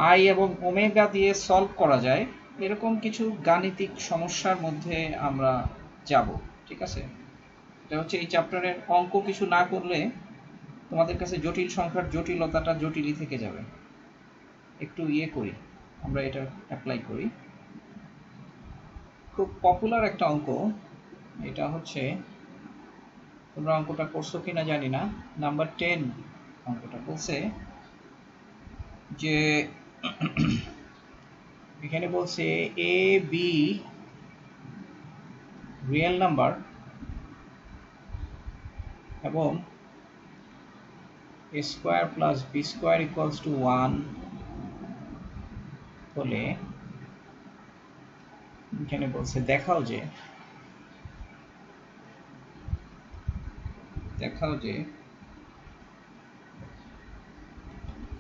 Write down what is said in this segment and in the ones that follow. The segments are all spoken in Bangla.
আই এবং ওমেগা দিয়ে সলভ করা যায় এরকম কিছু গাণিতিক সমস্যার মধ্যে আমরা যাব। ঠিক আছে, এটা হচ্ছে এই চ্যাপ্টারের অঙ্ক কিছু না করলে তোমাদের কাছে জটিল সংখ্যার জটিলতাটা জটিলই থেকে যাবে। একটু করি, আমরা এটা অ্যাপ্লাই করি। খুব পপুলার একটা অঙ্ক এটা হচ্ছে, তোমরা অঙ্কটা করছো কিনা জানি না। নাম্বার 10 অঙ্কটা বলছে যে এখানে বলছে এ বি রিয়েল নাম্বার এবং a square plus b square equals to 1 হলে এখানে বলছে দেখাও যে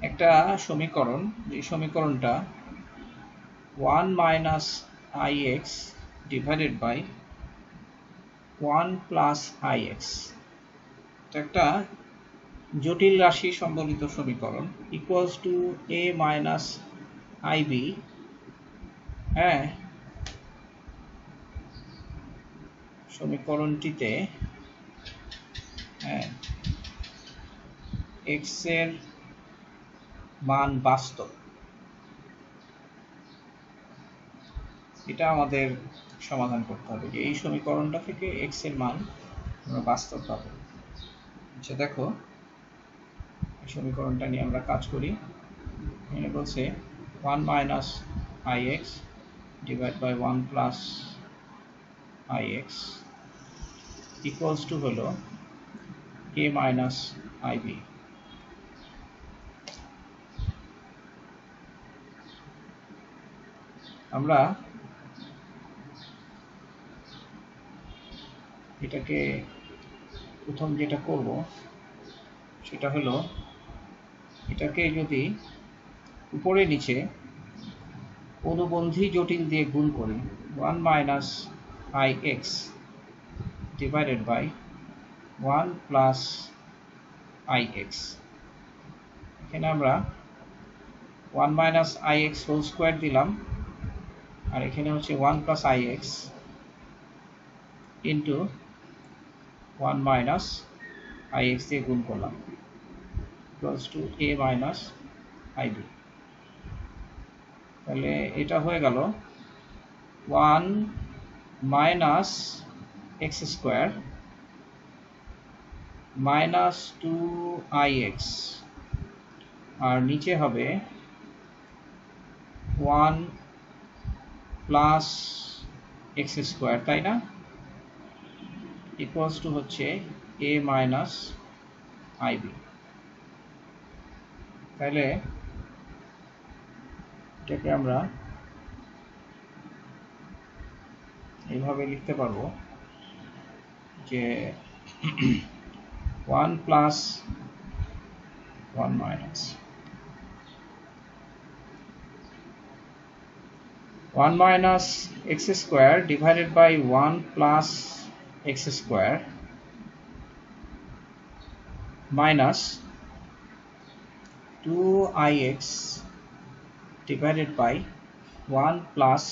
একটা সমীকরণ, যে সমীকরণটা 1 minus ix divided by 1 plus ix, এটা একটা জটিল রাশি সম্বলিত সমীকরণ, equals to a minus ib। হ্যাঁ, সমীকরণটিতে x এর মান বাস্তব, এটা আমাদের সমাধান করতে হবে যে এই সমীকরণটা থেকে x এর মান আমরা বাস্তব পাবো। আচ্ছা দেখো, এই সমীকরণটা নিয়ে আমরা কাজ করি। এখানে বলছে 1 minus ix divided by 1 plus ix equals to হলো a minus ib। আমরা এটাকে প্রথম যেটা করব সেটা হলো এটাকে যদি উপরে নিচে অনুবন্ধী জটিল দিয়ে গুণ করি, 1 minus ix divided by 1 plus ix, এখানে আমরা 1 minus ix হোল স্কোয়ার দিলাম, আর এখানে হচ্ছে 1 plus ix into 1 minus ix দিয়ে গুণ করলাম, equals to a minus ib। তাহলে এটা হয়ে গেল 1 minus x square minus 2ix, আর নিচে হবে 1 প্লাস x স্কোয়ার, তাই না, ইকুয়ালস টু হচ্ছে a মাইনাস ib। তাহলে এটাকে আমরা এইভাবে লিখতে পারবো যে 1 plus 1 minus 1 minus x square divided by 1 plus x square minus 2ix divided by 1 plus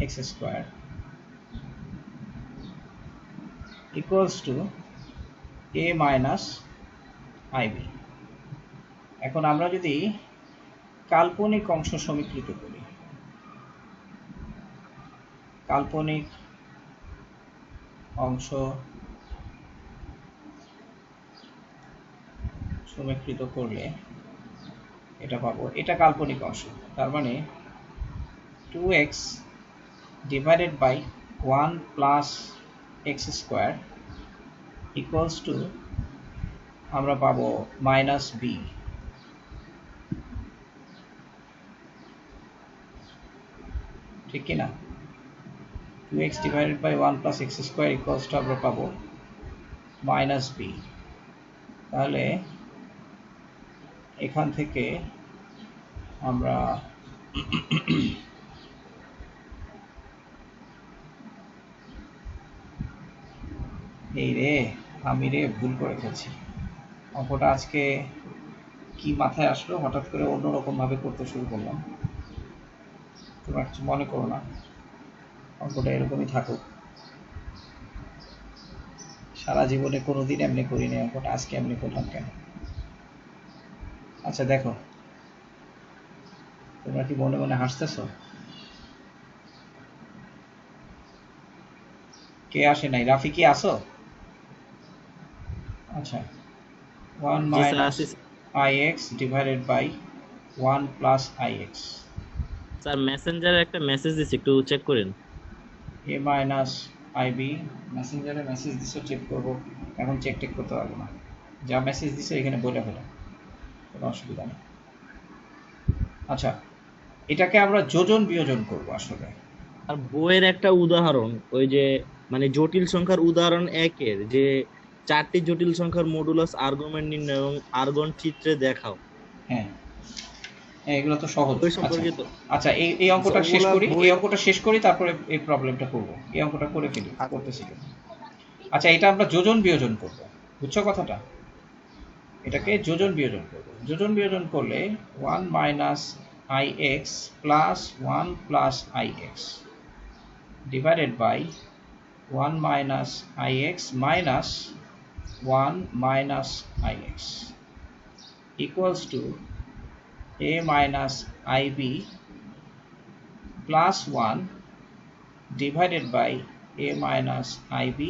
x square equals to a minus ib। এখন আমরা যদি কাল্পনিক অংশ সমীকৃত করি, কাল্পনিক অংশ সমীকৃত করলে এটা পাবো, এটা কাল্পনিক অংশ, তার মানে 2x divided by 1 plus x square equals to আমরা পাবো মাইনাস b। ঠিক কিনা, 2x divided by 1 plus x square equals to আমরা পাবো মাইনাস b। তাহলে এখান থেকে আমরা এই রে, আমি ভুল করে ফেলছি, অঙ্কটা আজকে কি মাথায় আসলো হঠাৎ করে অন্যরকম ভাবে করতে শুরু করলাম। তোমরা কিছু মনে করো না, অঙ্কটা এরকমই থাকুক। সারা জীবনে কোনোদিন এমনি করিনি অঙ্কটা, আজকে এমনি করলাম কেন? আচ্ছা দেখো, তোমরা কি মনে মনে হাসতেছো? কে আসে নাই? রাফি কি আসো? আচ্ছা, 1 জি স্যার minus আসি। ix divided by 1 plus ix, sir মেসেঞ্জারে একটা মেসেজ দিছি, একটু চেক করেন। a minus ib। মেসেঞ্জারে মেসেজ দিছো, চেক করবো? এখন চেক টেক করতে পারবো না, যা মেসেজ দিছো এখানে বলে ফেলো, কোনো অসুবিধা নেই। আচ্ছা, এটাকে আমরা যোজন বিয়োজন করব আসলে। আর বইয়ের একটা উদাহরণ, ওই যে মানে জটিল সংখ্যার উদাহরণ একের যে 4টি জটিল সংখ্যার মডুলাস আর্গুমেন্ট নির্ণয় এবং আর্গন চিত্রে দেখাও, হ্যাঁ, এগুলো তো সহজ। ওই আচ্ছা সম্পর্কিত। আচ্ছা, এই অঙ্কটা শেষ ওগুলা করি, বই। এই অঙ্কটা শেষ করি, তারপরে এই প্রবলেমটা করবো। এই অঙ্কটা করে ফেলি, করতেছি তো। আচ্ছা, এটা আমরা যোজন বিয়োজন করব, বুঝছো কথাটা? এটাকে যোজন বিয়োজন করব। যোজন বিয়োজন করলে 1 minus i x plus 1 plus i x divided by 1 minus i x minus 1 minus i x equals to a minus ib plus 1 divided by a minus ib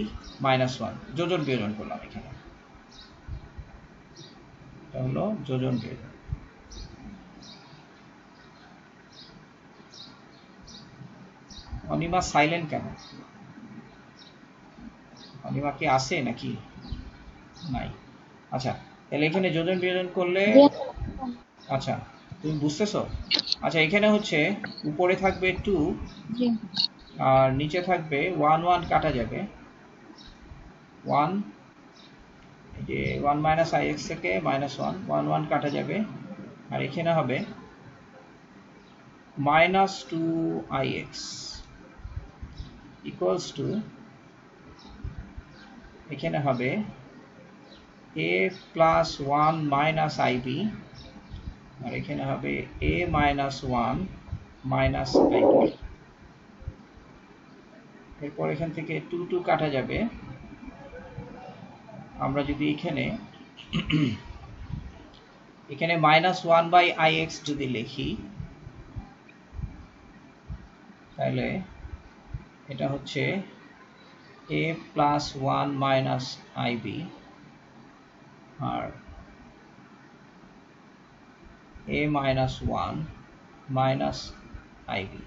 minus 1। যোজন বিয়োজন করলাম এখানে, এটা হলো যোজন বিয়োজন। অনিমা সাইলেন্ট কেন? অনিমা কি আসে নাকি? নাই। আচ্ছা, তাহলে এখানে যোজন বিয়োজন করলে, আচ্ছা তুমি বুঝতেছো? আচ্ছা, এখানে হচ্ছে উপরে থাকবে 2 আর নিচে থাকবে 1, 1 কাটা যাবে 1, এই যে 1 মাইনাস আই এক্স থেকে মাইনাস 1, 1 1 কাটা যাবে, আর এখানে হবে minus 2 I x equals two, এখানে হবে a প্লাস 1 মাইনাস আইবি, আর এখানে হবে a মাইনাস 1 মাইনাস আইবি। এরপর এখান থেকে 2 2 কাটা যাবে। আমরা যদি এখানে মাইনাস 1 বাই আই এক্স যদি লিখি, তাহলে এটা হচ্ছে a প্লাস 1 মাইনাস আইবি আর a মাইনাস 1 মাইনাস আইবি।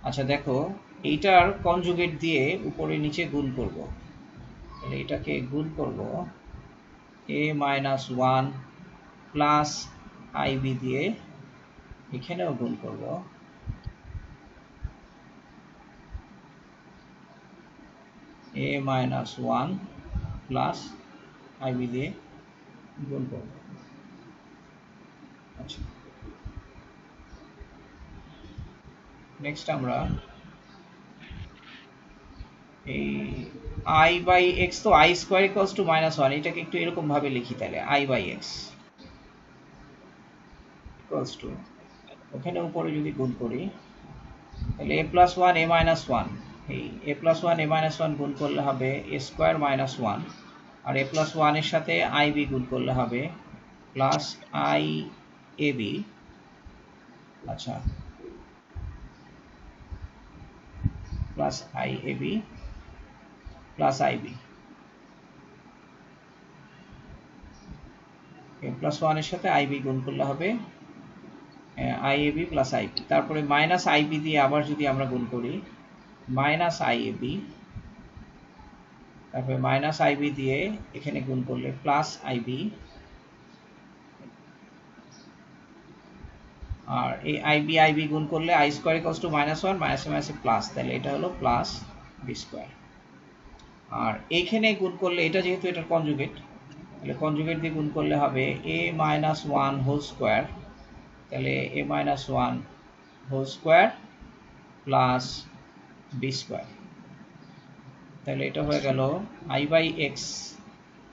আচ্ছা দেখো, এইটার কনজুগেট দিয়ে উপরে নিচে গুণ করব, তাহলে এটাকে গুণ করব a মাইনাস 1 প্লাস আইবি দিয়ে, এখানেও গুণ করব a মাইনাস 1 প্লাস আইবি দিয়ে গুণ করব। আচ্ছা, নেক্সট আমরা এই আই বাই এক্স, তো i square equals to minus 1, এটাকে একটু এরকম ভাবে লিখি, তাহলে i by x equals to, ওখানে উপরে যদি গুণ করি তাহলে এ প্লাস 1 এ মাইনাস 1, এই এ প্লাস 1 এ মাইনাস 1 গুণ করলে হবে এ স্কোয়ার মাইনাস 1, আর এ প্লাস 1 এর সাথে আই বি গুণ করলে হবে প্লাস আই এ বি। আচ্ছা, plus i a b plus i b, a plus 1 এর সাথে আই বি গুণ করলে হবে i a b plus i b. তারপরে মাইনাস আই বি দিয়ে আবার যদি আমরা গুণ করি মাইনাস আই এ বি, তারপরে মাইনাস আইবি দিয়ে এখানে গুণ করলে প্লাস আইবি, আর এই আইবি আইবি গুণ করলে I square equals to minus 1, মাইনাসে মাইনাসে প্লাস, তাহলে এটা হলো প্লাস বি স্কোয়ার। আর এইখানে গুণ করলে, এটা যেহেতু এটার কনজুগেট, তাহলে কনজুগেট দিয়ে গুণ করলে হবে এ মাইনাস 1 হোল স্কোয়ার, তাহলে A minus 1 whole square plus B square. তাহলে এটা হয়ে গেল I by x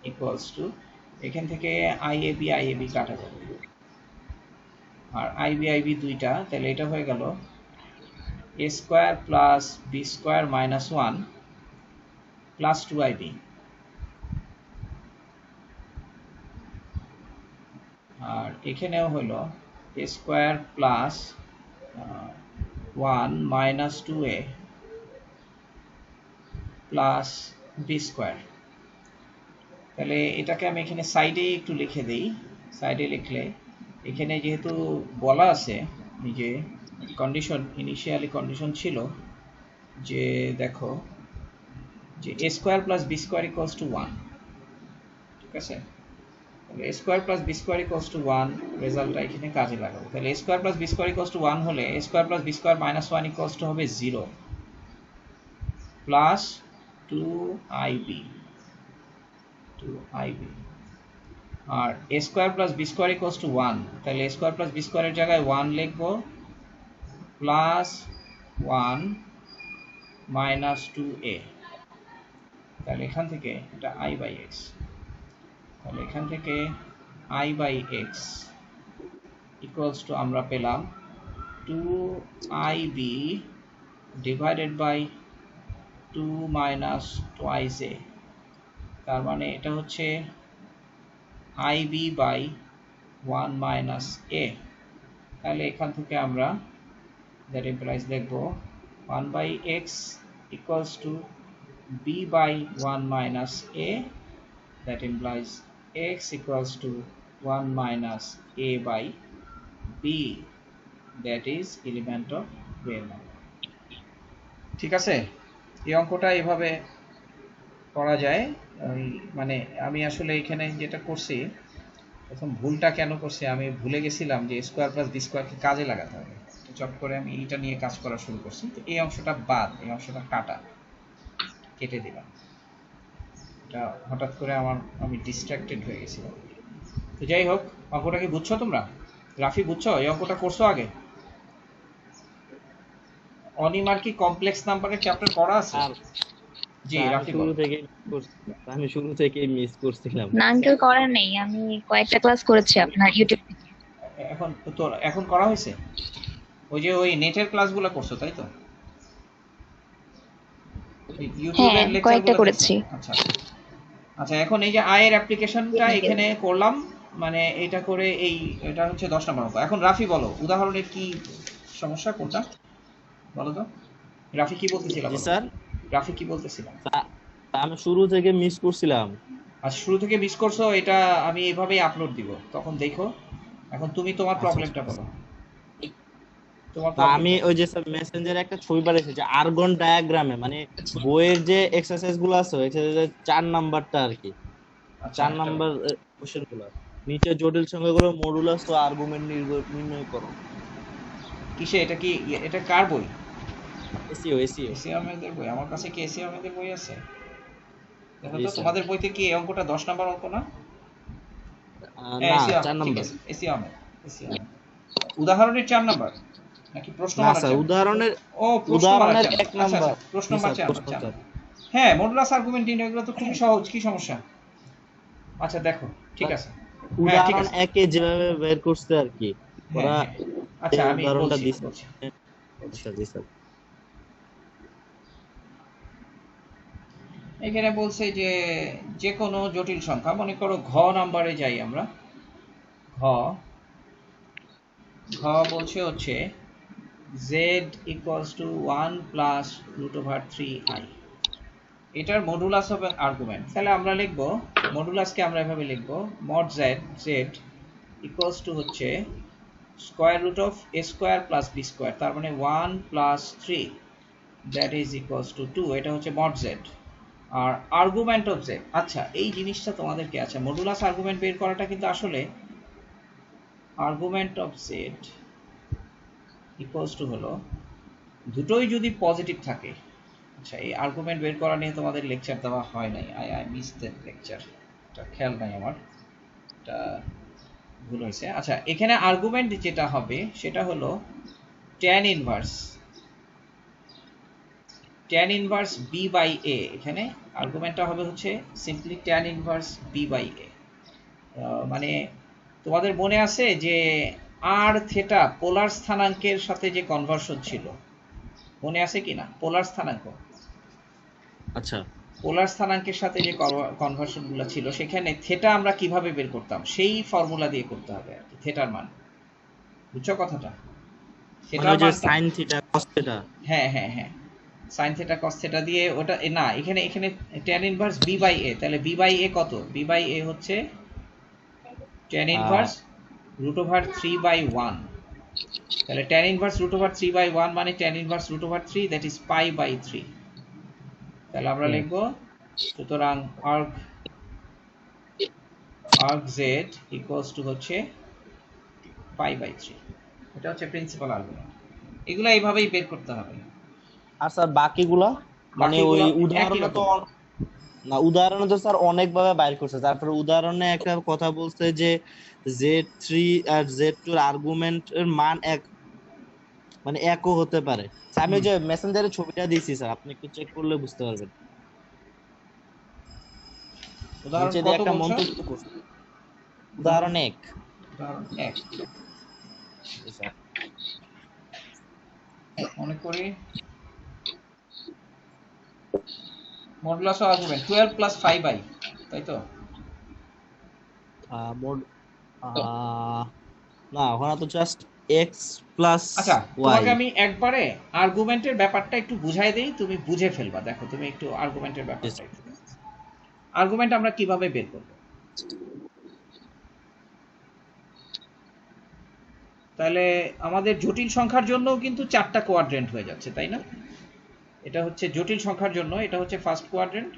equals to, এখান থেকে আই এ বি কাটা যাবে, আর আইবি আইবি দুইটা, তাহলে এটা হয়ে গেল a square plus B square minus 1 plus 2ib। আর এখানেও হলো a square plus 1 minus 2a plus B square. তাহলে এটাকে আমি এখানে সাইডে একটু লিখে দিই। সাইডে লিখলে এখানে যেহেতু বলা আছে যে কন্ডিশন, ইনিশিয়ালি কন্ডিশন ছিল যে দেখো যে a square plus B square equals to 1, ঠিক আছে? তাহলে a square plus B square equals to 1 রেজাল্টটা এখানে কাজে লাগাবো। তাহলে a square plus B square equals to 1 হলে a square plus B square minus 1 equals to হবে 0 প্লাস 2ib। আর a square plus B square equals to 1, তাহলে a স্কোয়ার প্লাস বি স্কোয়ারের জায়গায় 1 লিখবো প্লাস 1 মাইনাস 2a। তাহলে এখান থেকে এটা i বাই x, তাহলে এখান থেকে i by x equals to আমরা পেলাম 2ib divided by 2 minus twice a। তার মানে এটা হচ্ছে ib বাই 1 মাইনাস a। তাহলে এখান থেকে আমরা that implies দেখব 1 by x equals to b by 1 minus a, that implies x equals to 1 minus a by b, that is element of real number। ঠিক আছে, এই অঙ্কটা এভাবে করা যায়। মানে আমি আসলে এখানে যেটা করছি, প্রথম ভুলটা কেন করছি, আমি ভুলে গেছিলাম যে স্কোয়ার প্লাস বি স্কোয়ারকে কাজে লাগাতে হবে। চট করে আমি এইটা নিয়ে কাজ করা শুরু করছি, তো এই অংশটা বাদ, এই অংশটা কেটে দিলাম। এটা হঠাৎ করে আমি ডিস্ট্রাক্টেড হয়ে গেছিলাম। তো যাই হোক, অঙ্কটা কি বুঝছো তোমরা? রাফি বুঝছো? এই অঙ্কটা করছো আগে? অনিমার কি কমপ্লেক্স নাম্বারের চ্যাপ্টার পড়া আছে? জি রাফি বলো। আমি শুরু থেকে মিস করছিলাম। না আঙ্কেল করা নেই, আমি কয়েকটা ক্লাস করেছি আপনার ইউটিউব থেকে। এখন করা হয়েছে? ওই নেটের ক্লাসগুলো করছো তাই তো? হ্যাঁ কয়েকটা করেছি। আচ্ছা এখন এই যে আয়ের অ্যাপ্লিকেশনটা এখানে করলাম, মানে এটা করে এটা হচ্ছে 10 নম্বর অঙ্ক। এখন রাফি বলো উদাহরণের কি সমস্যা, কোনটা বলো তো? রাফি কি বলতেছিল? জি স্যার, রাফি কি বলতেছিল? আমি শুরু থেকে মিস করছিলাম। আর শুরু থেকে মিস করছো, এটা আমি এভাবেই আপলোড দিব, তখন দেখো। এখন তুমি তোমার প্রবলেমটা বলো। আমি ওই যে স্যার মেসেঞ্জারে একটা ছবি পাঠিয়েছি যে আর্গন ডায়াগ্রামে, মানে বইয়ের যে এক্সারসাইজ গুলো আছে এক্সারসাইজের 4 নাম্বারটা আর কি, 4 নাম্বার কোশ্চেন গুলো, নিচে জটিল সংখ্যাগুলো মডুলাস ও আর্গুমেন্ট নির্ণয় করো। কিসে? এটা কি, এটা কার বই? এসিও আহমেদের বই। আমার কাছে কি এসিও আহমেদের বই আছে? দেখো তো তোমাদের বইতে কি এই অঙ্কটা 10 নাম্বার অঙ্ক না? না 4 নাম্বার। এসিও আহমেদ উদাহরণের 4 নাম্বার নাকি প্রশ্ন? না স্যার, উদাহরণের 1 নাম্বার। প্রশ্ন নাম্বার 4। হ্যাঁ, মডুলাস আর্গুমেন্ট নির্ণয় এগুলো তো খুবই সহজ, কি সমস্যা? আচ্ছা দেখো, ঠিক আছে, উদাহরণ 1 এ যেভাবে বের করতে আর কি ওরা। আচ্ছা আমি উদাহরণটা দিচ্ছি। আচ্ছা জি স্যার। এখানে বলছে যে কোনো জটিল সংখ্যা, মনে করো ঘ নাম্বারে যাই আমরা। ঘ বলছে হচ্ছে z equals to 1 plus root over 3i, এটার মডুলাস হবে আর্গুমেন্ট। তাহলে আমরা লিখব মডুলাসকে আমরা এভাবে লিখব mod z equals to হচ্ছে square root of a square plus b square, তার মানে 1 plus 3 that is equals to 2। এটা হচ্ছে mod z আর আর্গুমেন্ট অফ z। আচ্ছা এই জিনিসটা তোমাদেরকে, আচ্ছা মডুলাস আর্গুমেন্ট বের করাটা কিন্তু আসলে argument of z equals to হলো দুটোই যদি পজিটিভ থাকে। আচ্ছা এই আর্গুমেন্ট বের করা নিয়ে তোমাদের লেকচার দেওয়া হয় নাই, আই মিস দ্যাট লেকচার, এটা খেয়াল নাই আমার, এটা ভুল হয়েছে। আচ্ছা এখানে আর্গুমেন্ট যেটা হবে সেটা হলো tan inverse b by a। এখানে আর্গুমেন্টটা হবে হচ্ছে simply tan inverse b by a। মানে তোমাদের মনে আছে যে আর থেটা পোলার স্থানাঙ্কের সাথে যে কনভার্সন ছিল মনে আছে কিনা? পোলার স্থানাঙ্ক, আচ্ছা পোলার স্থানাঙ্কের সাথে যে কনভার্সন গুলো ছিল সেখানে থেটা আমরা কিভাবে বের করতাম সেই ফর্মুলা দিয়ে করতে হবে আর কি, থেটার মান। বুঝছো কথাটা? মানে থেটার ওই যে মানটা, সাইন থিটা কস থিটা। হ্যাঁ হ্যাঁ হ্যাঁ, সাইন থেটা কস থেটা দিয়ে ওটা না, এখানে এখানে ট্যান ইনভার্স বি বাই এ, তাহলে বি বাই এ কত? বি বাই এ হচ্ছে ট্যান ইনভার্স রুট ওভার 3/1। তাহলে ট্যান ইনভার্স রুট ওভার 3/1 মানে tan inverse root over 3, that is pi by 3। তাহলে আমরা লিখবো সুতরাং arc z ইকুয়ালস টু হচ্ছে পাই বাই 3। এটা হচ্ছে প্রিন্সিপাল আর্গুমেন্ট। এগুলো এইভাবেই বের করতে হবে। আর স্যার বাকিগুলা মানে ওই বাকিগুলো একই উদাহরণে তো রকম। না, উদাহরণে তো স্যার অনেকভাবে বাইর করছে। তারপরে উদাহরণে একটা কথা বলছে যে Z3 আর Z2 এর আর্গুমেন্টের মান এক, মানে একও হতে পারে। স্যার, আমি ওই হুম, যে মেসেঞ্জারে ছবিটা দিয়েছি স্যার, আপনি একটু চেক করলে বুঝতে পারবেন। উদাহরণ নিচে দিয়ে কত একটা বলছো? মন্তব্য করছে। উদাহরণ উদাহরণ এক। উদাহরণ 1 জি স্যার। মনে করি modulus of argument 12 plus 5i, তাই তো? মোড না, ওখানে তো জাস্ট এক্স প্লাস আচ্ছা, ওয়াই। তোমাকে আমি একবারে আর্গুমেন্টের ব্যাপারটা একটু বুঝাই দেই, তুমি বুঝে ফেলবা। দেখো তুমি একটু আর্গুমেন্টের ব্যাপারটা একটু দেখো। আর্গুমেন্ট আমরা কিভাবে বের করব? তাহলে আমাদের জটিল সংখ্যার জন্যও কিন্তু 4টা কোয়াড্রেন্ট হয়ে যাচ্ছে, তাই না? এটা হচ্ছে জটিল সংখ্যার জন্য, এটা হচ্ছে ফার্স্ট কোয়াড্রেন্ট,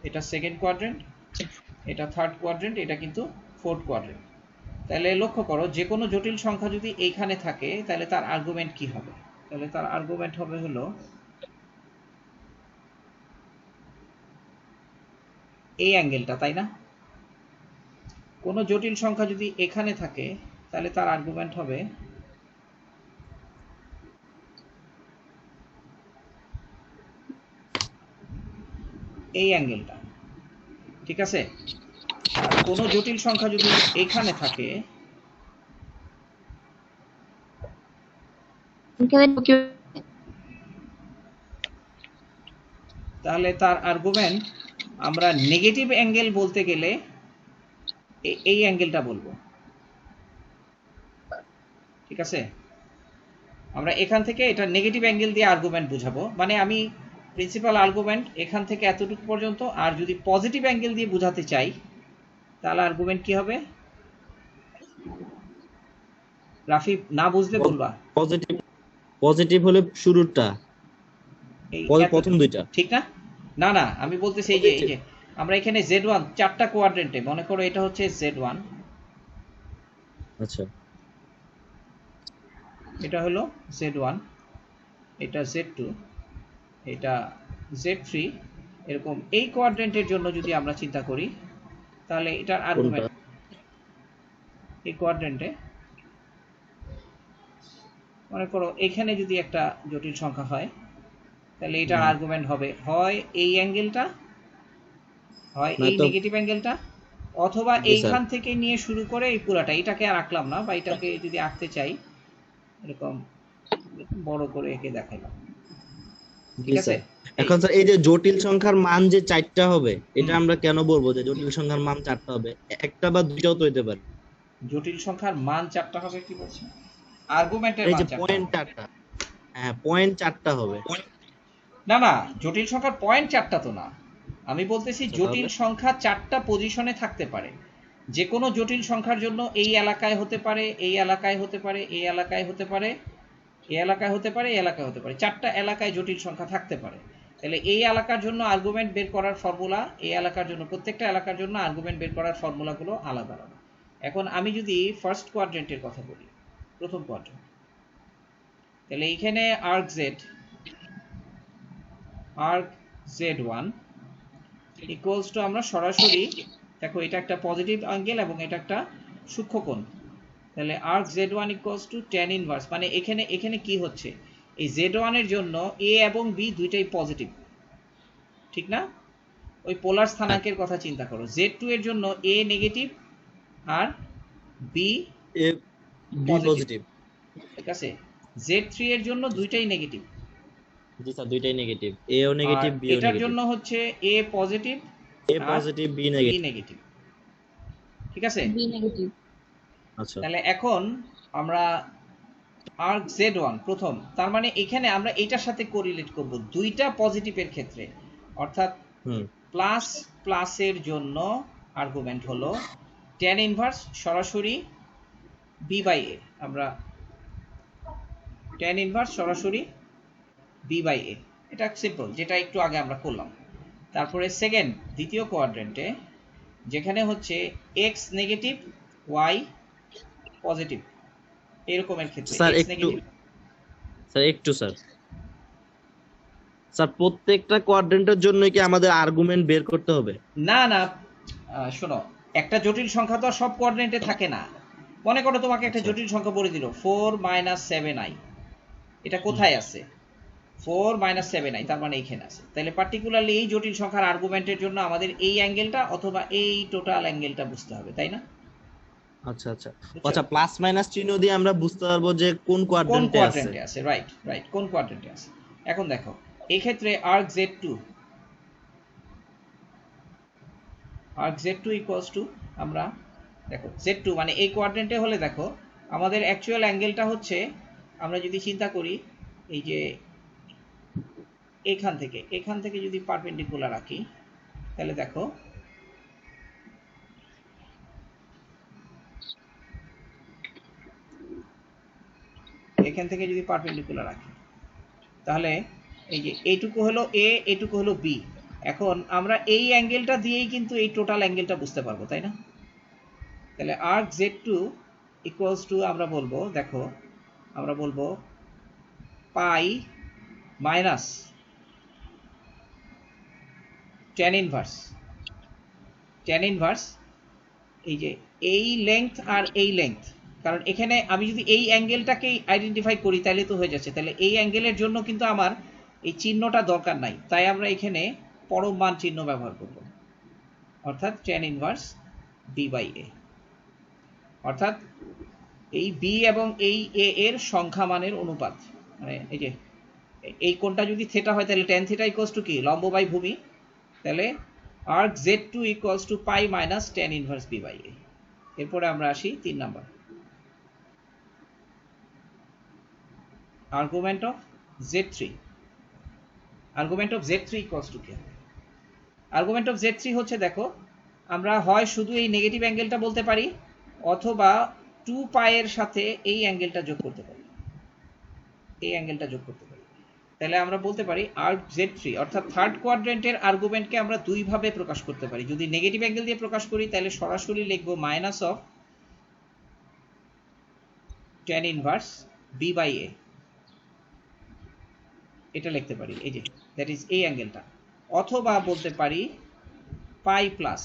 এটা সেকেন্ড কোয়াড্রেন্ট, এটা থার্ড কোয়াড্রেন্ট, এটা কিন্তু ফোর্থ কোয়াড্রেন্ট। তাহলে লক্ষ্য করো, যে কোনো জটিল সংখ্যা যদি এইখানে থাকে তাহলে তার আর্গুমেন্ট কি হবে? তাহলে তার আর্গুমেন্ট হবে হলো এই অ্যাঙ্গেলটা, তাই না? কোনো জটিল সংখ্যা যদি এখানে থাকে তাহলে তার আর্গুমেন্ট হবে এই অ্যাঙ্গেলটা, ঠিক আছে? আর কোনো জটিল সংখ্যা যদি এখানে থাকে তাহলে তার আর্গুমেন্ট আমরা নেগেটিভ অ্যাঙ্গেল বলতে গেলে এই অ্যাঙ্গেলটা বলবো, ঠিক আছে? আমরা এখান থেকে এটা নেগেটিভ অ্যাঙ্গেল দিয়ে আর্গুমেন্ট বুঝাবো, মানে আমি প্রিন্সিপাল আর্গুমেন্ট এখান থেকে এতটুকু পর্যন্ত। আর যদি পজিটিভ অ্যাঙ্গেল দিয়ে বোঝাতে চাই তাহলে আর্গুমেন্ট কি হবে? রাফি না বুঝলে বলবা। পজিটিভ, পজিটিভ হলে শুরুরটা, এই প্রথম দুইটা। ঠিক না? না না, আমি বলতেছি এই যে আমরা এখানে Z1 4টা কোয়াড্রেন্টে, মনে করো এটা হচ্ছে Z1, আচ্ছা এটা হলো Z1, এটা Z2, এটা Z3, এরকম এই কোয়াড্রেন্টের জন্য যদি আমরা চিন্তা করি তাহলে এটার কোনটা? আর্গুমেন্ট এই কোয়াড্রেন্টে, মনে করো এখানে যদি একটা জটিল সংখ্যা হয় তাহলে এটার আর্গুমেন্ট হবে হয় এই অ্যাঙ্গেলটা, হয় এই নয়তো নেগেটিভ অ্যাঙ্গেলটা, অথবা জি স্যার। এইখান থেকে নিয়ে শুরু করে এই পুরাটা। এটাকে আর আঁকলাম না, বা এটাকে যদি আঁকতে চাই এরকম বড় করে এঁকে দেখাইলাম, জি ঠিক আছে? স্যার। এখন স্যার এই যে জটিল সংখ্যার মান যে 4টা হবে, এটা হুম, আমরা কেন বলবো যে জটিল সংখ্যার মান 4টা হবে? একটা বা দুইটাও তো হইতে পারে। জটিল সংখ্যার মান 4টা হবে কি বলছে? আর্গুমেন্টের এই মান যে 4টা পয়েন্ট হবে। 4টা, হ্যাঁ পয়েন্ট 4টা হবে। না না, জটিল সংখ্যার পয়েন্ট 4টা তো না, আমি বলতেছি আচ্ছা জটিল তাহলে সংখ্যা 4টা পজিশনে থাকতে পারে। যে কোনো জটিল সংখ্যার জন্য এই এলাকায় হতে পারে, এই এলাকায় হতে পারে, এই এলাকায় হতে পারে, এই এলাকায় হতে পারে, এই এলাকায় হতে পারে, 4টা এলাকায় জটিল সংখ্যা থাকতে পারে। তাহলে এই এলাকার জন্য আর্গুমেন্ট বের করার ফর্মুলা, এই এলাকার জন্য, প্রত্যেকটা এলাকার জন্য আর্গুমেন্ট বের করার ফর্মুলাগুলো আলাদা আলাদা। এখন আমি যদি ফার্স্ট কোয়াড্রেন্টের কথা বলি, প্রথম কোয়াড্রেন্ট, তাহলে এইখানে আর্ক Z1 ইকুয়ালস টু, আমরা সরাসরি দেখো এটা একটা পজিটিভ অ্যাঙ্গেল এবং এটা একটা সূক্ষ্মকোণ, তাহলে arc Z1 equals to tan inverse, মানে এখানে এখানে কি হচ্ছে, এই Z1 এর জন্য A এবং B দুইটাই পজিটিভ, ঠিক না? ওই পোলার স্থানাঙ্কের কথা চিন্তা করো। Z2 এর জন্য A নেগেটিভ আর B এ বি পজিটিভ, পজিটিভ। ঠিক আছে। Z3 এর জন্য দুইটাই নেগেটিভ, জি স্যার, দুইটাই নেগেটিভ, এও আর নেগেটিভ বিও এটার নেগেটিভ। জন্য হচ্ছে A পজিটিভ এ আর positive b B negative. Negative, ঠিক আছে। B negative. আচ্ছা তাহলে এখন আমরা আর্ক Z1 প্রথম, তার মানে এখানে আমরা এটার সাথে কোরিলেট করব দুইটা পজিটিভের ক্ষেত্রে, অর্থাৎ হুম প্লাস প্লাসের জন্য আর্গুমেন্ট হলো tan ইনভার্স সরাসরি b বাই a, আমরা tan ইনভার্স সরাসরি b বাই a, এটা সিম্পল, যেটা একটু আগে আমরা করলাম। তারপরে সেকেন্ড, দ্বিতীয় কোয়াড্রেন্টে যেখানে হচ্ছে x নেগেটিভ y পজিটিভ, এরকমের ক্ষেত্রে স্যার x একটু, নেগেটিভ। স্যার স্যার প্রত্যেকটা কোয়াড্রেন্টের জন্য কি আমাদের আর্গুমেন্ট বের করতে হবে? না না, শোনো, একটা জটিল সংখ্যা তো আর সব কোঅর্ডিনেটে থাকে না। মনে করো তোমাকে একটা আচ্ছা জটিল সংখ্যা বলে দিল 4 - 7i, এটা কোথায় আছে? 4 - 7i, তার মানে এইখানে আছে। তাহলে পার্টিকুলারলি এই জটিল সংখ্যার আর্গুমেন্টের জন্য আমাদের এই অ্যাঙ্গেলটা অথবা এই টোটাল অ্যাঙ্গেলটা বুঝতে হবে, তাই না? আচ্ছা আচ্ছা বুঝছো? আচ্ছা, প্লাস মাইনাস চিহ্ন দিয়ে আমরা বুঝতে পারবো যে কোন কোন কোয়াড্রেন্টে আছে। কোয়াড্রেন্টে আছে, রাইট রাইট, কোন কোয়াড্রেন্টে আছে। এখন দেখো এই ক্ষেত্রে arc z2 ইকুয়ালস টু, আমরা দেখো z2 মানে এই কোয়াড্রেন্টে হলে দেখো আমাদের অ্যাকচুয়াল অ্যাঙ্গেলটা হচ্ছে, আমরা যদি চিন্তা করি এই যে এখান থেকে যদি পারপেন্ডিকুলার রাখি, তাহলে দেখো এখান থেকে যদি পারপেন্ডিকুলার রাখি, তাহলে এই যে এইটুকু হলো a, এইটুকু হলো b। এখন আমরা এই অ্যাঙ্গেলটা দিয়েই কিন্তু এই টোটাল অ্যাঙ্গেলটা বুঝতে পারবো, তাই না? তাহলে arc z2 ইকুয়ালস টু, আমরা বলবো দেখো, আমরা বলবো পাই মাইনাস tan ইনভার্স এই যে এই লেংথ আর এই লেংথ, কারণ এখানে আমি যদি এই অ্যাঙ্গেলটাকে আইডেন্টিফাই করি তাহলে তো হয়ে যাচ্ছে। তাহলে এই অ্যাঙ্গেলের জন্য কিন্তু আমার এই চিহ্নটা দরকার নাই, তাই আমরা এখানে পরম মান চিহ্ন ব্যবহার করব, অর্থাৎ tan inverse b by a, অর্থাৎ এই b এবং এই a এর সংখ্যা মানের অনুপাত। মানে এই যে এই কোণটা যদি থিটা হয় তাহলে tan থিটা ইকুয়ালস টু কি, লম্ব বাই ভূমি। তাহলে arc z2 equals to pi minus tan inverse b by a। এরপরে আমরা আসি 3 number, argument of z3। Argument of z3 equals to কি? আর্গুমেন্ট অফ z3 হচ্ছে, দেখো আমরা হয় শুধু এই নেগেটিভ অ্যাঙ্গেলটা বলতে পারি অথবা 2 পাইয়ের সাথে এই অ্যাঙ্গেলটা যোগ করতে পারি, এই অ্যাঙ্গেলটা যোগ করতে পারি। তাহলে আমরা বলতে পারি arc z3, অর্থাৎ থার্ড কোয়াড্রেন্টের আর্গুমেন্টকে আমরা দুই ভাবে প্রকাশ করতে পারি। যদি নেগেটিভ অ্যাঙ্গেল দিয়ে প্রকাশ করি তাহলে সরাসরি লিখব minus of tan inverse b by a, এটা লিখতে পারি, এই যে দ্যাট ইজ এই অ্যাঙ্গেলটা। অথবা বলতে পারি pi plus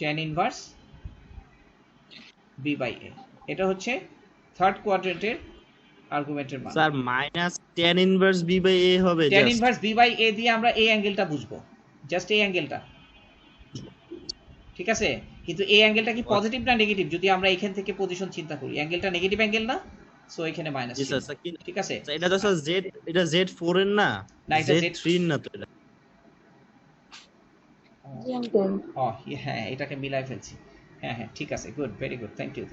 tan inverse b by a, এটা হচ্ছে থার্ড কোয়াড্রেন্টের আর্গুমেন্টের মান। Sir minus tan inverse b by a হবে tan just. Inverse b by a দিয়ে আমরা এই অ্যাঙ্গেলটা বুঝবো, জাস্ট এই অ্যাঙ্গেলটা, ঠিক আছে। কিন্তু এই অ্যাঙ্গেলটা কি পজিটিভ না নেগেটিভ, যদি আমরা এখান থেকে পজিশন চিন্তা করি, অ্যাঙ্গেলটা নেগেটিভ অ্যাঙ্গেল না, সো এখানে মাইনাস, জি স্যার স্যার ঠিক আছে। স্যার এটা তো স্যার z, এটা z4 এর না, না, এটা z3 এর না তো এটা। জি আঙ্কেল। হ্যাঁ এটাকে মিলাই ফেলছি, হ্যাঁ হ্যাঁ ঠিক আছে, good, very good, thank you,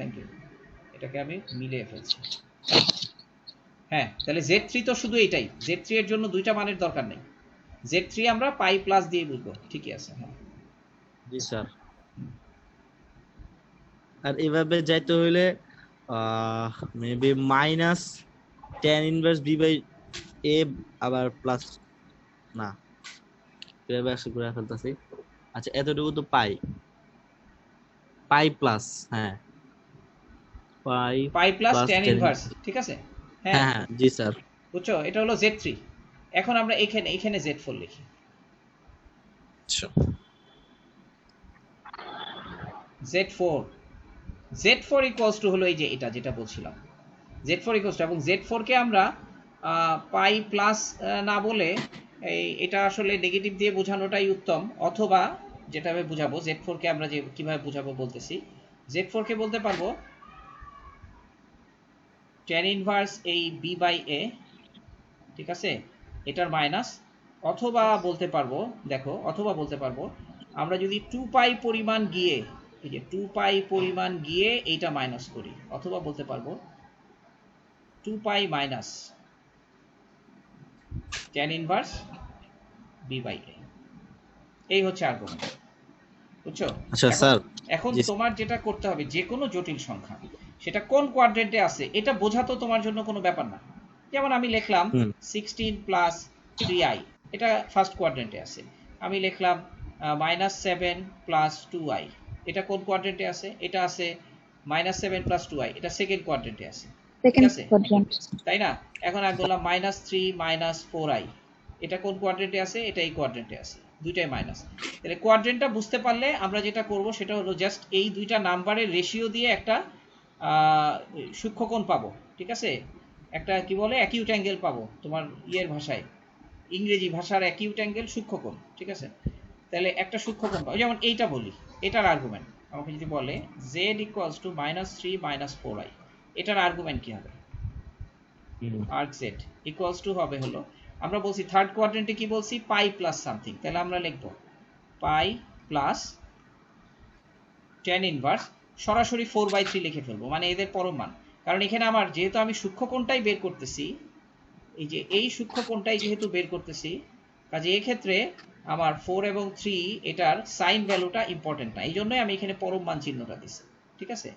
এটাকে আমি মিলিয়ে ফেলছি। হ্যাঁ, তাহলে z3 তো শুধু এটাই, z3 এর জন্য দুইটা মানের দরকার নেই, z3 আমরা পাই প্লাস দিয়ে বুঝবো, ঠিকই আছে। হ্যাঁ জি স্যার। আর এভাবে যাইতে হইলে maybe minus tan inverse b by a আবার প্লাস, না এভাবে একশো করে ফেলতেছি। আচ্ছা এতটুকু তো পাই প্লাস, হ্যাঁ পাই plus plus tan tan inverse, ঠিক আছে। হ্যাঁ হ্যাঁ হ্যাঁ জি স্যার। বুঝছো, এটা হলো z3। এখন আমরা এখানে z4 লিখি, z4 ইকুয়ালস টু হলো এই যে এটা যেটা বলছিলাম, z4 ইকুয়ালস টু, এবং z4 কে আমরা পাই প্লাস না বলে এটা আসলে নেগেটিভ দিয়ে বোঝানোটাই উত্তম, অথবা যেটাভাবে বুঝাবো, Z4 কে আমরা যে কিভাবে বুঝাবো বলতেছি, Z4 কে বলতে পারবো tan ইনভার্স এই b বাই a, ঠিক আছে, এটার মাইনাস, অথবা বলতে পারবো, দেখো অথবা বলতে পারবো আমরা যদি 2 পাই পরিমাণ গিয়ে, এই যে 2 পাই পরিমাণ গিয়ে এইটা মাইনাস করি, অথবা বলতে পারবো 2 pi minus tan inverse b by a। এই হচ্ছে আর্গুমেন্ট, বুঝছো? আচ্ছা এখন স্যার, এখন জি তোমার যেটা করতে হবে, যে কোনো জটিল সংখ্যা সেটা কোন কোয়াড্রেন্টে আছে এটা বোঝা তো তোমার জন্য কোনো ব্যাপার না। যেমন আমি লিখলাম 16 প্লাস 3i, এটা ফার্স্ট কোয়াড্রেন্টে আছে। আমি লিখলাম -7 প্লাস 2i, এটা কোন কোয়াড্রেন্টে আছে? এটা আছে -7 প্লাস 2i, এটা সেকেন্ড কোয়াড্রেন্টে আছে, ঠিক সেকেন্ড আছে, কোয়াড্রেন্ট। তাই না? এখন আমি বললাম -3 মাইনাস 4i, এটা কোন কোয়াড্রেন্টে আছে? এটা এই কোয়াড্রেন্টে আছে, দুইটাই মাইনাস। তাহলে কোয়াড্রেন্টটা বুঝতে পারলে আমরা যেটা করব সেটা হলো জাস্ট এই দুইটা নাম্বারের রেশিও দিয়ে একটা সূক্ষ্মকোণ পাবো, ঠিক আছে, একটা কি বলে অ্যাকিউট অ্যাঙ্গেল পাবো, তোমার ইয়ের ভাষায়, ইংরেজি ভাষার অ্যাকিউট অ্যাঙ্গেল সূক্ষ্মকোণ, ঠিক আছে। তাহলে একটা সূক্ষ্মকোণ পাবো, যেমন এইটা বলি, এটার আর্গুমেন্ট আমাকে যদি বলে z equals to -3 minus 4i, এটার আর্গুমেন্ট কি হবে? arc z ইকুয়ালস টু হবে হলো, আমরা বলছি থার্ড কোয়াড্রেন্টে কি বলছি, পাই প্লাস সামথিং, তাহলে আমরা লিখব পাই প্লাস tan ইনভার্স, সরাসরি 4/3 লিখে ফেলবো, মানে এদের পরম মান। কারণ এখানে আমার যেহেতু আমি সূক্ষ্মকোণটাই বের করতেছি, এই যে এই সূক্ষ্মকোণটাই যেহেতু বের করতেছি, কাজে এই ক্ষেত্রে আমার 4 এবং 3 এটার সাইন ভ্যালুটা ইম্পর্টেন্ট না, এই জন্যই আমি এখানে পরম মান চিহ্নটা দিছি, ঠিক আছে।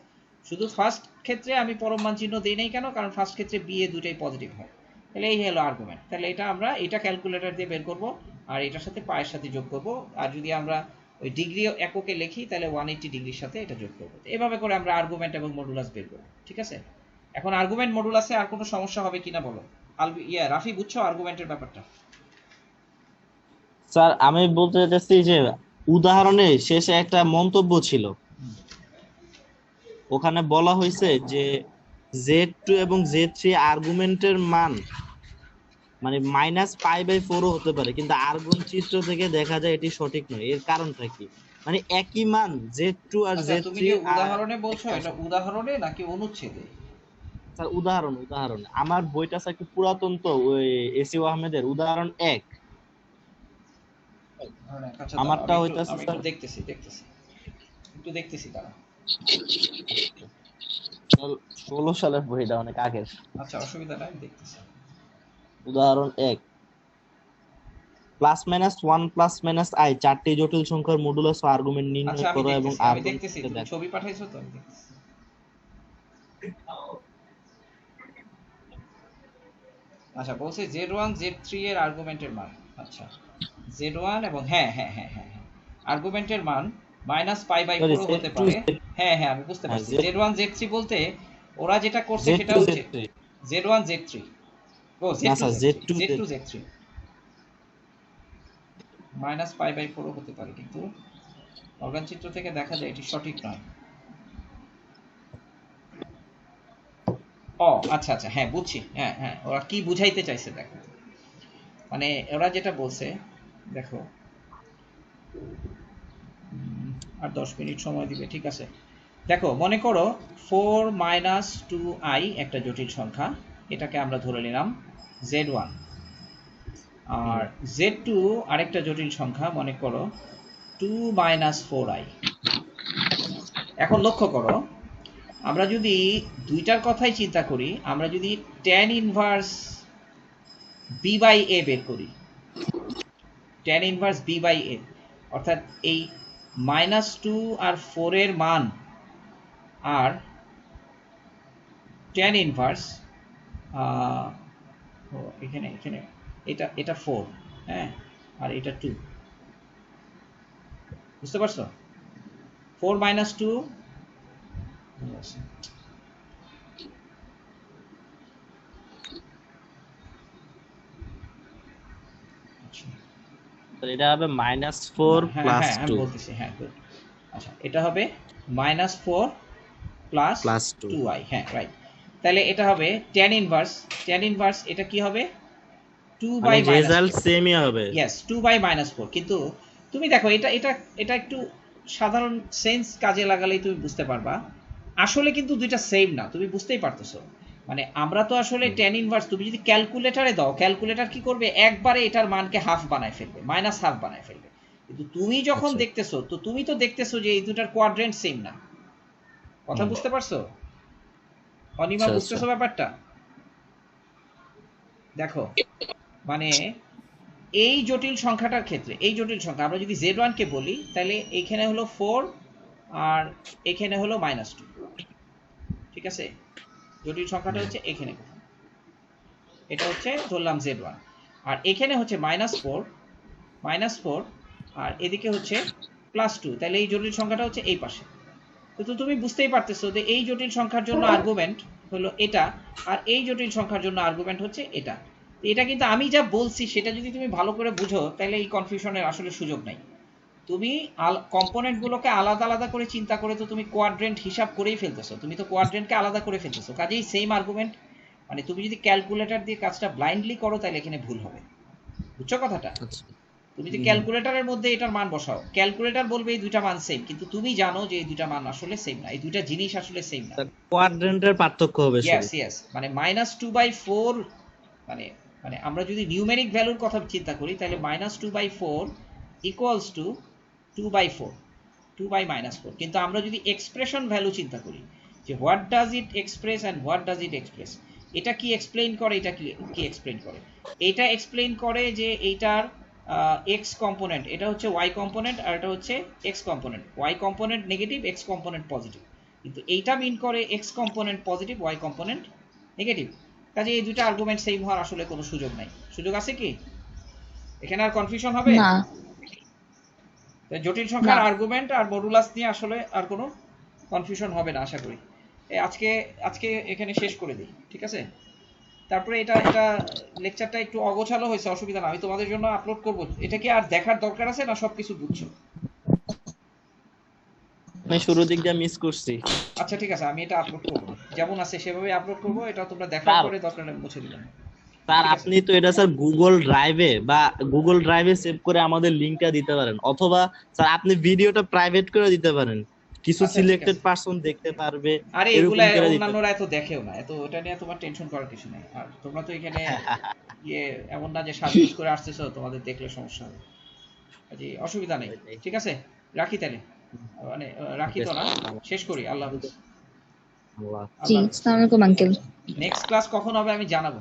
শুধু ফার্স্ট ক্ষেত্রে আমি পরম মান চিহ্ন দিই নাই কেন? কারণ ফার্স্ট ক্ষেত্রে বি এ দুইটাই পজিটিভ হয়। তাহলে এই হলো আর্গুমেন্ট। তাহলে এটা আমরা এটা ক্যালকুলেটর দিয়ে বের করব, আর এটার সাথে পায়ের সাথে যোগ করব, আর যদি আমরা ওই ডিগ্রি এককে লিখি তাহলে 180 ডিগ্রির সাথে এটা যোগ করব। এভাবে করে আমরা আর্গুমেন্ট এবং মডুলাস বের করব, ঠিক আছে। এখন আর্গুমেন্ট মডুলাসে আর কোনো সমস্যা হবে কিনা বলো? রাফি, বুঝছো আর্গুমেন্টের ব্যাপারটা? স্যার, আমি বলতে চাচ্ছি যে উদাহরণে শেষে একটা মন্তব্য ছিল, ওখানে বলা হয়েছে যে Z2 এবং Z3 আর্গুমেন্টের মান মানে -π/4 হতে পারে, কিন্তু আর্গুন চিত্র থেকে দেখা যায় এটি সঠিক নয়। এর কারণটা কি? মানে একই মান Z2 আর আচ্ছা, তুমি Z3 যে উদাহরণে বলছো, এটা উদাহরণে নাকি অনুচ্ছেদে? স্যার উদাহরণে আমার বইটা স্যার একটু পুরাতন, তো ওই এসি আহমেদের উদাহরণ 1, আচ্ছা, আমারটা হইতাছে আমি স্যার একটু দেখতেছি তারা। 16 সালের বইটা, অনেক আগের। আচ্ছা, অসুবিধা নাই, দেখতেছি। উদাহরণ 1, +-1 +-i চারটি জটিল সংখ্যার মডুলাস ও আর্গুমেন্ট আচ্ছা, নির্ণয় আমি করো এবং দেখতেছি, আর্গুন তুমি ছবি পাঠাইছো তো, আমি দেখতেছি। আচ্ছা, বলছে Z1 Z3 এর আর্গুমেন্টের মান, আচ্ছা Z1 এবং হ্যাঁ হ্যাঁ হ্যাঁ হ্যাঁ হ্যাঁ আর্গুমেন্টের মান -π/4 হতে পারে। হ্যাঁ হ্যাঁ, আমি বুঝতে পারছি। Z1 Z3 বলতে ওরা যেটা করছে সেটা হচ্ছে Z1 Z3, ও Z2 Z3 -π/4 হতে পারে, কিন্তু অর্গান চিত্র থেকে দেখা যায় এটি সঠিক নয়। ও আচ্ছা আচ্ছা, হ্যাঁ বুঝছি, হ্যাঁ হ্যাঁ, ওরা কি বুঝাইতে চাইছে দেখো, মানে ওরা যেটা বলছে, দেখো আর 10 মিনিট সময় দিবে, ঠিক আছে। দেখো, মনে করো 4 - 2i একটা জটিল সংখ্যা, এটাকে আমরা ধরে নিলাম Z1, আর Z2 আরেকটা জটিল সংখ্যা, মনে করো 2 - 4i। এখন লক্ষ্য করো, আমরা যদি দুইটার কথাই চিন্তা করি, আমরা যদি tan ইনভার্স b/a বের করি, tan ইনভার্স b/a, অর্থাৎ এই -2 আর 4 এর মান, আর tan ইনভার্স এখানে এখানে এটা 4, হ্যাঁ, আর এটা 2, বুঝতে পারছো? 4 - 2, এটা হবে -4 হ্যাঁ হ্যাঁ, আমি +2 বলতেছি, হ্যাঁ গুড। আচ্ছা, এটা হবে -4 + 2i, হ্যাঁ রাইট। তাহলে এটা হবে tan ইনভার্স, এটা কি হবে? 2 মানে বাই রেজাল্ট -4, সেমই হবে। ইয়েস, 2 বাই -4, কিন্তু তুমি দেখো এটা এটা এটা একটু সাধারণ সেন্স কাজে লাগালেই তুমি বুঝতে পারবা আসলে কিন্তু দুইটা সেম না, তুমি বুঝতেই পারতেছো। মানে আমরা তো আসলে টেন ইনভার্স, তুমি যদি ক্যালকুলেটারে দাও, ক্যালকুলেটর কি করবে, একবারে এটার মানকে হাফ বানায় ফেলবে, মাইনাস হাফ বানায় ফেলবে। কিন্তু তুমি যখন আচ্ছা। দেখতেছো, তো তুমি তো দেখতেছো যে এই দুটার কোয়াড্রেন্ট সেম না। কথা বুঝতে পারছো অনিমা? আচ্ছা, আচ্ছা। বুঝতেছো ব্যাপারটা? দেখো মানে এই জটিল সংখ্যাটার ক্ষেত্রে, এই জটিল সংখ্যা আমরা যদি Z1 কে বলি, তাহলে এইখানে হলো 4 আর এখানে হলো -2, ঠিক আছে? জটিল সংখ্যাটা হচ্ছে এখানে, এটা হচ্ছে ধরলাম Z1, আর এখানে হচ্ছে -4 আর এদিকে হচ্ছে +2, তাহলে এই জটিল সংখ্যাটা হচ্ছে এই পাশে। তো তুমি বুঝতেই পারতেছো যে এই জটিল সংখ্যার জন্য আর্গুমেন্ট হলো এটা, আর এই জটিল সংখ্যার জন্য আর্গুমেন্ট হচ্ছে এটা। এটা কিন্তু আমি যা বলছি সেটা যদি তুমি ভালো করে বুঝো, তাহলে এই কনফিউশনের আসলে সুযোগ নাই। তুমি কম্পোনেন্টগুলোকে আলাদা আলাদা করে চিন্তা করে তো তুমি কোয়াড্রেন্ট হিসাব করেই ফেলতেছো, তুমি তো কোয়াড্রেন্টকে আলাদা করে ফেলতেছো, কাজেই সেম আর্গুমেন্ট। মানে তুমি যদি ক্যালকুলেটর দিয়ে কাজটা ব্লাইন্ডলি করো, তাহলে এখানে ভুল হবে। বুঝছো কথাটা? আচ্ছা। তুমি যে ক্যালকুলেটরের মধ্যে এটার মান বসাও, ক্যালকুলেটর বলবে এই দুইটা মান সেম, কিন্তু তুমি জানো যে এই দুইটা মান আসলে সেম না, এই দুইটা জিনিস আসলে সেম না। কোয়াড্রেন্টের পার্থক্য হবে শুধু। ইয়েস ইয়েস, মানে -2/4, মানে মানে আমরা যদি নিউমেরিক ভ্যালুর কথা চিন্তা করি, তাহলে -2/4 ইকুয়ালস টু 2/4, 2/-4। কিন্তু আমরা যদি এক্সপ্রেশন ভ্যালু চিন্তা করি, যে what does it express and what does it express, এটা কি এক্সপ্লেইন করে, এটা কি এক্সপ্লেইন করে, এটা এক্সপ্লেইন করে যে এইটার এক্স কম্পোনেন্ট, এটা হচ্ছে ওয়াই কম্পোনেন্ট, আর এটা হচ্ছে x component. Y component negative, x component positive, কিন্তু এইটা মিন করে x component positive, y component negative. কাজে এই দুইটা আর্গুমেন্ট সেম হওয়ার আসলে কোনো সুযোগ নাই। সুযোগ আছে কি এখানে? আর কনফিউশন হবে? না জটিল না সংখ্যার আর্গুমেন্ট আর মডুলাস নিয়ে আসলে আর কোনো কনফিউশন হবে না আশা করি। আজকে আজকে এখানে শেষ করে দিই, ঠিক আছে? তারপরে এটা এটা লেকচারটা একটু অগোছালো হয়েছে, অসুবিধা না, আমি তোমাদের জন্য আপলোড করব। এটা কি আর দেখার দরকার আছে, না সবকিছু বুঝছো? আমি শুরুর দিক দিয়ে মিস করছি। আচ্ছা ঠিক আছে, আমি এটা আপলোড করব, যেমন আছে সেভাবে আপলোড করব। এটা তোমরা দেখার স্যার পরে দরকার নেই মুছে দিলাম। স্যার ঠিক আছে, আপনি তো এটা স্যার গুগল ড্রাইভে সেভ করে আমাদের লিংকটা দিতে পারেন, অথবা স্যার আপনি ভিডিওটা প্রাইভেট করে দিতে পারেন, কিছু আচ্ছা ঠিক সিলেক্টেড আছে। পারসন দেখতে পারবে, আরে এরকম এগুলা করে দিতে অন্যান্যরা এত দেখেও না, এত ওটা নিয়ে তোমার টেনশন করার কিছু নেই। আর তোমরা তো এখানে ইয়ে এমন না যে সাজগোজ করে আসতেছো, তোমাদের দেখলে সমস্যা হবে, কাজে অসুবিধা নেই। পারবে। ঠিক আছে, রাখি তাহলে। মানে রাখি তো না, শেষ করি। আল্লাহ হাফেজ। আল্লাহ। জি, আল্লাহ হাফেজ। আসসালামু আলাইকুম আঙ্কেল। নেক্সট ক্লাস কখন হবে আমি জানাবো।